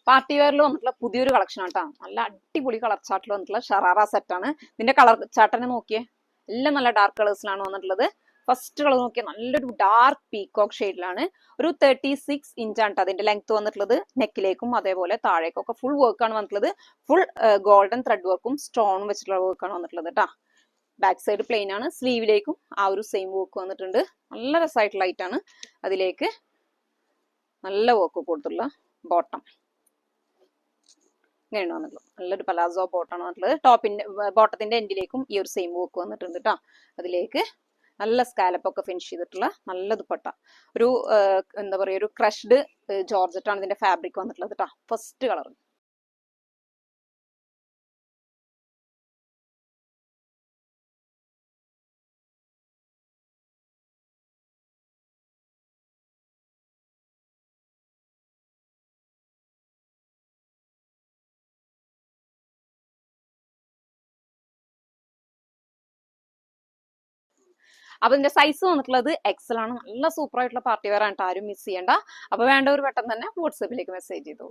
Party വെയറിൽ വന്നിട്ടുള്ള പുതിയൊരു collection ആട്ടോ. നല്ല അടിപൊളി കളർ ചാർട്ടിൽ വന്നിട്ടുള്ള ഷറാറ സെറ്റ് ആണ്. ഇതിന്റെ കളർ ചാർട്ടിനെ നോക്കിയേ, എല്ലാം നല്ല ഡാർക്ക് കളേഴ്സിലാണ് വന്നിട്ടുള്ളത്. ഫസ്റ്റ് കളർ നോക്കിയാൽ നല്ലൊരു ഡാർക്ക് പീകോക്ക് ഷെയ്ഡിലാണ്. ഒരു 36 ഇഞ്ചാണ് അതിന്റെ ലെങ്ത് വന്നിട്ടുള്ളത്. നെക്കിലേക്കും അതേപോലെ താഴേക്കും ഒക്കെ ഫുൾ വർക്കാണ് വന്നിട്ടുള്ളത്. ഫുൾ ഗോൾഡൻ ത്രെഡ് വർക്കും സ്റ്റോണും വെച്ചിട്ടുള്ള വർക്കാണ് വന്നിട്ടുള്ളത് കേട്ടോ. ബാക്ക് സൈഡ് പ്ലെയിൻ ആണ്. സ്ലീവിലേക്കും ആ ഒരു സെയിം വർക്ക് വന്നിട്ടുണ്ട്. നല്ല രസമായിട്ടുള്ള ലൈറ്റ് ആണ്. അതിലേക്ക് നല്ല വർക്ക് കൊടുത്തുള്ള ബോട്ടം ഇങ്ങനെയാണ് വന്നിട്ടുള്ളത്. നല്ലൊരു പലാസോ ബോട്ടാണ് വന്നിട്ടുള്ളത്. ടോപ്പിന്റെ ബോട്ടത്തിന്റെ എൻഡിലേക്കും ഈ ഒരു സെയിം വർക്ക് വന്നിട്ടുണ്ട് കേട്ടോ. അതിലേക്ക് നല്ല സ്കാലപ്പ് ഒക്കെ ഫിനിഷ് ചെയ്തിട്ടുള്ള നല്ല ദുപ്പട്ട. ഒരു എന്താ പറയുക, ഒരു ക്രഷ്ഡ് ജോർജറ്റ് ആണ് ഇതിന്റെ ഫാബ്രിക് വന്നിട്ടുള്ളത് കേട്ടോ. ഫസ്റ്റ് കളർ അപ്പൊ ഇതിന്റെ സൈസ് വന്നിട്ടുള്ളത് എക്സൽ ആണ്. നല്ല സൂപ്പർ ആയിട്ടുള്ള പാർട്ടി വെയർ ആണ്. ആരും മിസ് ചെയ്യണ്ട. അപ്പൊ വേണ്ടവർ പെട്ടെന്ന് തന്നെ വാട്സാപ്പിലേക്ക് മെസ്സേജ് ചെയ്തു.